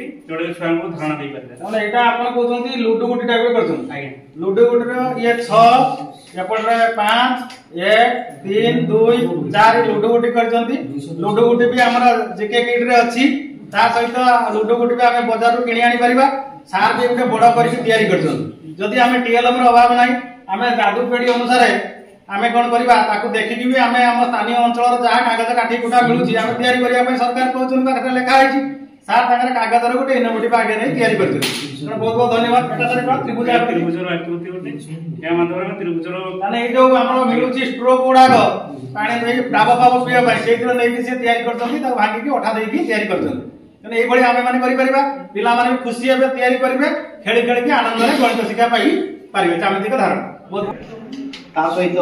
activity जोडे छुआ को धारणा दे पारे ताले एटा आपण कहउछंती लूडो गुटी टाइप करछन आगे लूडो गुटी रो ये 6 एपटरे 5 1 3 2 4 लूडो गुटी करछंती लूडो गुटी भी हमरा जेके किट रे अछि ता सहित लूडो गुटी भी हमें बाजार रो किनि आनी परिबा सार भी उठे बड़ करके तयारी करछन जदि हमें टीएलएम रो अभाव नाही हमें जादू पेडी अनुसार आमे कोन करिबा ताकू देखि कि भी हमें हम स्थानीय अंचल जहा कागज काठी कुटा मिलुची हमें तयारी करिया पे सरकार कहउछन पाखरे लेखा आइची सार ताकर कागज रो गोटे इनोवेटिव आगे नै तयारी करछन बहुत बहुत धन्यवाद एटा सरे त्रिभुज एक्टिविटी गोटे या माध्यम में त्रिभुज रो माने ए जो हमरो मिलुची स्ट्रोक गुडाक पानी देई डाब पाब पिया पाई सेतिर नै कि से तयारी करछन ता भागी कि ओठा देई कि तयारी करछन तने ए भली आमे माने करि परिबा पिला माने खुशी हेबे तयारी करिवे खेली खेली कि आनंद रे गणित शिक्षा पाई पारिबे ज्यामितिक धारणा बहुत ता सहित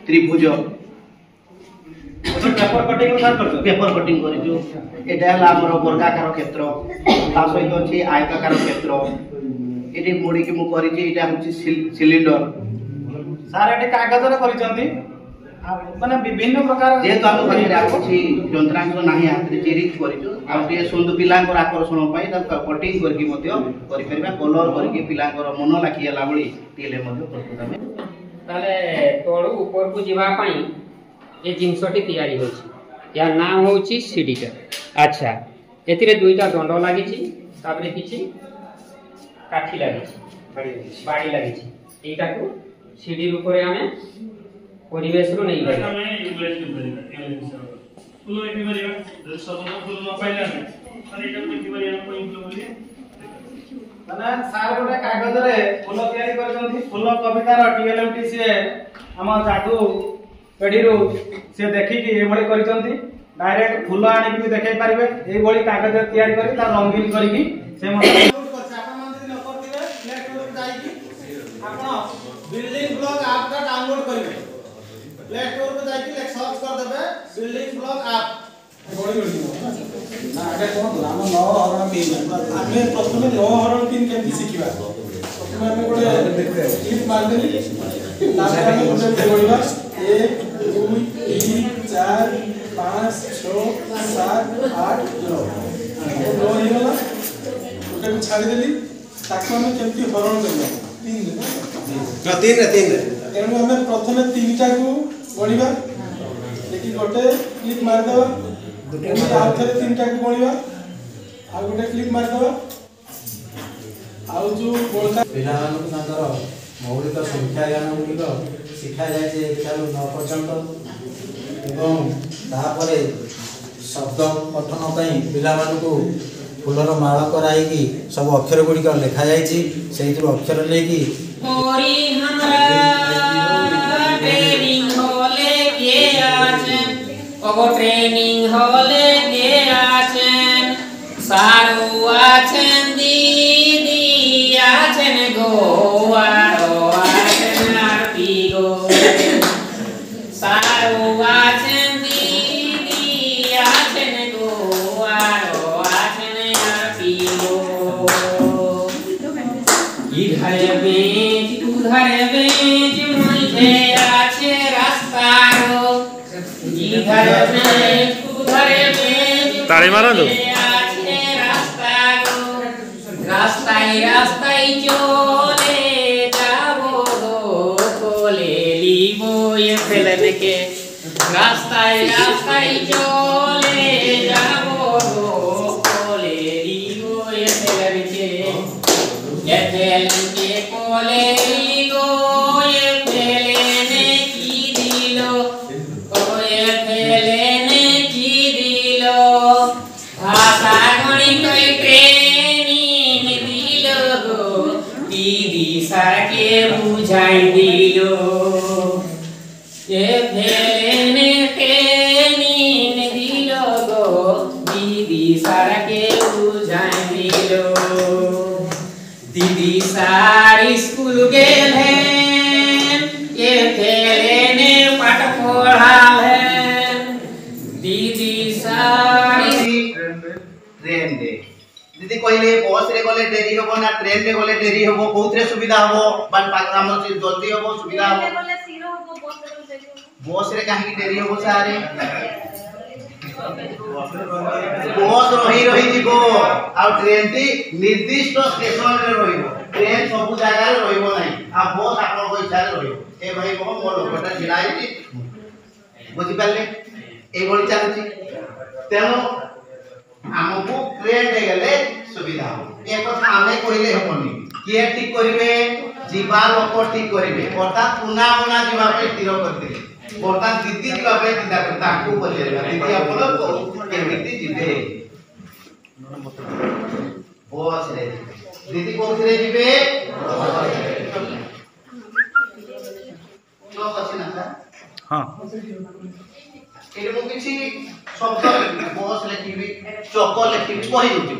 त्रिभुज पेपर कटिंग अनुसार करछो पेपर कटिंग करिजो एटा हला हमर वर्गाकार क्षेत्र ता सहित अछि आयताकार क्षेत्र एटी मोडी कि मु करिछि एटा होछि सिलिंडर सार एटी कागज रे करिसंती माने विभिन्न प्रकार जे तो हम पाखरे अछि यंत्रांश नाही हाथ रे चेरिज करिजो आ ते सुंदर पिलांकर आकर्षण पाई ता कटिंग करके मध्य करि परिबा कलर करके पिलांकर मन लाखियला बळी तेले मध्य प्रस्तुत हमें ताले तळु ऊपर को जीवा पाई ए जिंसटी तयारी होछि या नाम होछि सीडीटा अच्छा एतिरे दुईटा दंड लागिछि ताबरे किछि काठी लागिछि बाड़ी लागिछि एटा को सीडी ऊपर हमें परिवेश रो नहीं पाई हमें यूटिलाइज फुल एटी करिया सब फुल न पाइला हमें अरे एटा देखि करिया कोई फुल बोली माने सार गोटे कागज रे फूल तयारी करछंती फूल कवितार टीएलएमटी से हम जादू पेढी रो से देखि कि ए बळी करछंती डायरेक्ट फूल आनी कि देखाई पारिबे ए बळी कागज तयारी करी ता रंगीन करी कि से आपण मान जदि न करथिबे प्ले स्टोर पे जाई कि आपण बिल्डिंग ब्लॉक ऐप का डाउनलोड करिवे प्ले स्टोर पे जाई कि सर्च कर देबे बिल्डिंग ब्लॉक ऐप आगे कोन हम 9 हरण 3 आमे प्रथमे 9 हरण 3 केमति सिखिबा प्रथमे हम गोटे क्लिक मार देली तापर हम गोटे जोड़िबा 1 2 3 4 5 6 7 8 9 9 हे गला गोटे को छाडी देली ताको हम केमति हरण करबा 3 रे एनु हम प्रथमे 3 टा को गणिबा लेकिन गोटे क्लिक मार दबा आउ थे 3 टा को गणिबा आ गोटे क्लिक मार दबा आउ जो बोलता पिलामान को तांकर मौलिक संख्या ज्ञान गुलिक शिखा जाय जे 1 9 पर्यंत एवं तापरे शब्द पठन पई पिलामान को फूलर माळ कराई की सब अक्षर गुलिक लिखा जाय छी सेहितु अक्षर ले की मोरी हमरा ट्रेनिंग होले के आछन ओगो ट्रेनिंग होले के आछन सारू आछन दीदी आछन गोवारो आछन आरती गो सारू आछन दीदी आछन गोवारो आछन आरती गो इधर बेंच उधर बेंच मुझे आछे रास्ता रो इधर बेंच उधर बेंच ताली मारो दो रास्ताई चले जाबो दो कोले लीबो ये फेलन के रास्ताई चले जाबो दो कोले लीबो ये फेलन के कोले लीगो ये फेलेने की दिलो ओ ये फेलेने की दिलो भाषा गणित साके बुझाई दिलो ये फेलेने के नीन दिलो गो दीदी साके बुझाई दिलो दीदी सारी स्कूल गेल है ये फेलेने पाठ पढ़ा है दीदी सारी ट्रेन दे दीदी कहले बस रे गले डेरी होबो ना ट्रेन रे गले डेरी होबो कोउतरे सुविधा होबो बन हमर से जल्दी होबो सुविधा होबो बस रे काहे डेरी होबो सारे बस रही रही जीवो आ ट्रेन टी निर्दिष्ट स्टेशन रे रहिबो ट्रेन सब जगह रे रहिबो नै आ बस आपन को इच्छा रे रहिबो ए भाई को मो लोकटा जिलाइति बुझि पाले ए बळी चालुची तेनो हमको ट्रेन दे गेले सुविधा हो ए কথা आमे कहिले हेबोनी किए ठीक करिवे जीवा लोक ठीक करिवे अर्थात पुना पुना जीवा पे स्थिर करथिले अर्थात दीदी जीवा पे चिंता करता को बोलेगा दीदी अपन को केमिति जीवे बस रे दीदी कोथरे जीवे तो कछि ना हां एले मो किछि शब्द बस लिखिबी चक लिखिबी कहि दोछि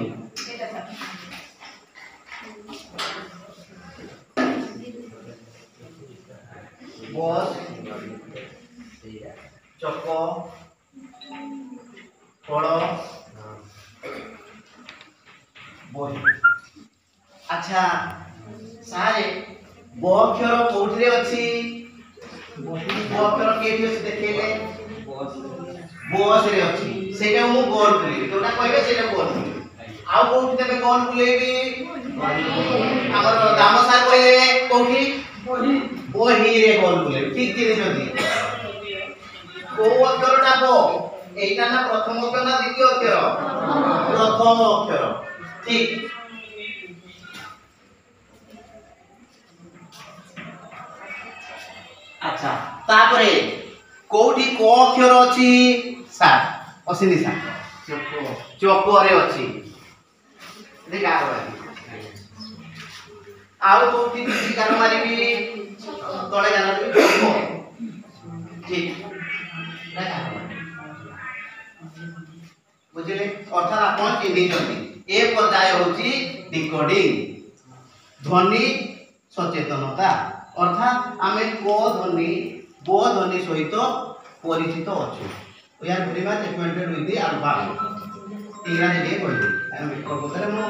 बस चक फल बही अच्छा सारे ब अक्षर कोठरे अछि ब अक्षर केठी अछि देखेले बस रे अछि सेटा मु गोल बुलेबी तोटा कहबे सेटा गोल आउ कोठी तबे गोल बुलेबी हमर दाम सार कहले कोठी बही रे गोल बुलेबी ठीक कि जदी को अक्षरटा ब एटा ना प्रथम अक्षर ना द्वितीय अक्षर प्रथम अक्षर ठीक अच्छा तापरे कोठी को अक्षर अछि सा असिनी सा चको रे अछि देखा आउ कोठी किछि कार मारिबी तळे गाना देबी चको ठीक देखा बुझिले अर्थात आपण चिन्हि जति ए पर्याय होछि डिकोडिंग ध्वनि सचेतनता अर्थात आमे को ध्वनि बो ध्वनि सहित परिचित अछु we are very much acquainted with the alphabet इंग्रजी रे कहली प्रकृତରେ मो